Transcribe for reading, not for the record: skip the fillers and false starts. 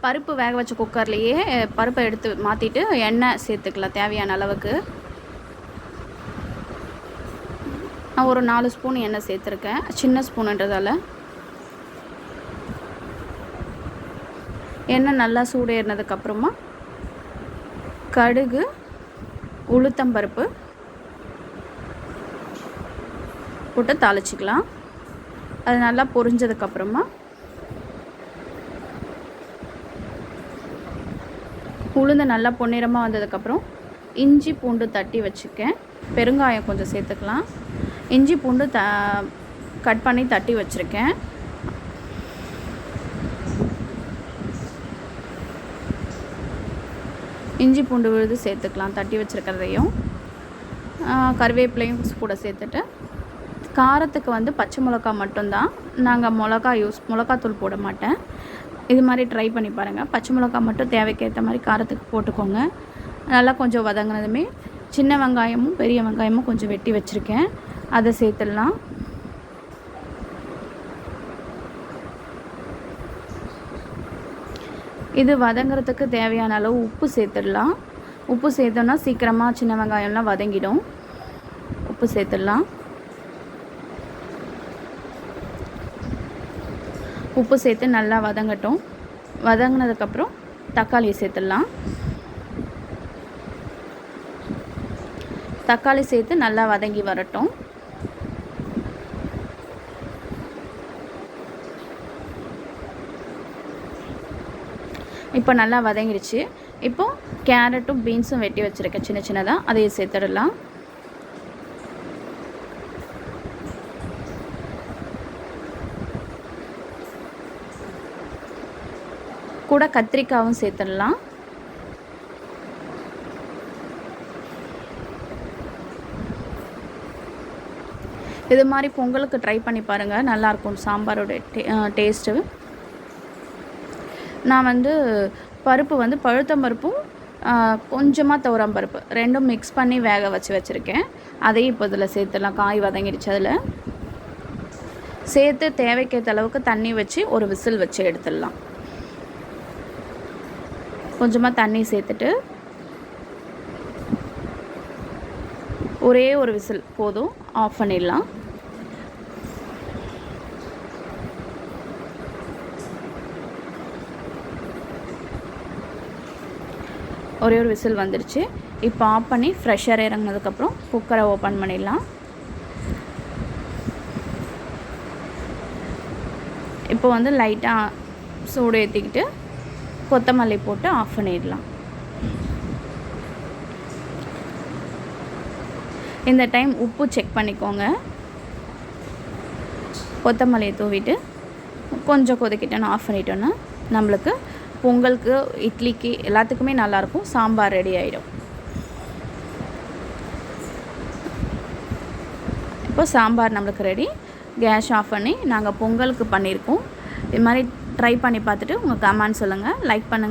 பருப்பு வேக வச்ச குக்கர்லேயே பருப்பை எடுத்து மாற்றிட்டு எண்ணெய் சேர்த்துக்கலாம் தேவையான அளவுக்கு. நான் ஒரு 4 ஸ்பூன் எண்ணெய் சேர்த்துருக்கேன், சின்ன ஸ்பூனுன்றதால. எண்ணெய் நல்லா சூடேறினதுக்கப்புறமா கடுகு, உளுத்தம்பருப்பு போட்டு தாளிச்சிக்கலாம். அது நல்லா பொரிஞ்சதுக்கப்புறமா உளுந்து நல்லா பொன்னிறமாக வந்ததுக்கப்புறம் இஞ்சி பூண்டு தட்டி வச்சுருக்கேன், பெருங்காயம் கொஞ்சம் சேர்த்துக்கலாம். இஞ்சி பூண்டு கட் பண்ணி தட்டி வச்சுருக்கேன். இஞ்சி பூண்டு விழுது சேர்த்துக்கலாம் தட்டி வச்சுருக்கிறதையும். கருவேப்பிலையும் கூட சேர்த்துட்டு, காரத்துக்கு வந்து பச்சை மிளகா மட்டும்தான், நாங்கள் மிளகாத்தூள் போட மாட்டேன். இது மாதிரி ட்ரை பண்ணி பாருங்கள். பச்சை மிளகா மட்டும் தேவைக்கு ஏற்ற மாதிரி காரத்துக்கு போட்டுக்கோங்க. நல்லா கொஞ்சம் வதங்கினதுமே சின்ன வெங்காயமும் பெரிய வெங்காயமும் கொஞ்சம் வெட்டி வச்சுருக்கேன், அதை சேர்த்துடலாம். இது வதங்கிறதுக்கு தேவையான அளவு உப்பு சேர்த்துடலாம். உப்பு சேர்த்தோன்னா சீக்கிரமாக சின்ன வெங்காயம்லாம் வதங்கிடும். உப்பு சேர்த்துடலாம். உப்பு சேர்த்து நல்லா வதங்கட்டும். வதங்கினதுக்கப்புறம் தக்காளியை சேர்த்துடலாம். தக்காளி சேர்த்து நல்லா வதங்கி வரட்டும். இப்போ நல்லா வதங்கிடுச்சு. இப்போது கேரட்டும் பீன்ஸும் வெட்டி வச்சுருக்கேன் சின்ன சின்னதாக, அதையும் சேர்த்துடலாம். கூட கத்திரிக்காயும் சேர்த்துடலாம். இது மாதிரி பொங்கலுக்கு ட்ரை பண்ணி பாருங்கள், நல்லாயிருக்கும் சாம்பாரோட டேஸ்ட்டு. நான் வந்து பருப்பு வந்து பழுத்தம்பருப்பும் கொஞ்சமாக துவரம்பருப்பு ரெண்டும் மிக்ஸ் பண்ணி வேக வச்சுருக்கேன். அதையும் இப்போ இதில் சேர்த்துடலாம். காய் வதங்கிடுச்சு. அதில் சேர்த்து தேவைக்கேற்ற அளவுக்கு தண்ணி வச்சு ஒரு விசில் வச்சு எடுத்துடலாம். கொஞ்சமாக தண்ணி சேர்த்துட்டு ஒரே ஒரு விசில் போதும், ஆஃப் பண்ணிடலாம். ஒரே ஒரு விசில் வந்துடுச்சு. இப்போ ஆஃப் பண்ணி ஃப்ரெஷ்ஷாக இறங்கினதுக்கப்புறம் குக்கரை ஓப்பன் பண்ணிடலாம். இப்போ வந்து லைட்டாக சூடு ஏற்றிக்கிட்டு கொத்தமல்லி போட்டு ஆஃப் பண்ணிடலாம். இந்த டைம் உப்பு செக் பண்ணிக்கோங்க. கொத்தமல்லியை தூவிட்டு கொஞ்சம் கொதிக்கிட்டோன்னு ஆஃப் பண்ணிட்டோன்னா நம்மளுக்கு பொங்கலுக்கு, இட்லிக்கு எல்லாத்துக்குமே நல்லாயிருக்கும். சாம்பார் ரெடி ஆகிடும். இப்போ சாம்பார் நம்மளுக்கு ரெடி. கேஸ் ஆஃப் பண்ணி நாங்கள் பொங்கலுக்கு பண்ணியிருக்கோம். இது மாதிரி ட்ரை பண்ணி பார்த்துட்டு உங்கள் கமெண்ட் சொல்லுங்கள், லைக் பண்ணுங்கள்.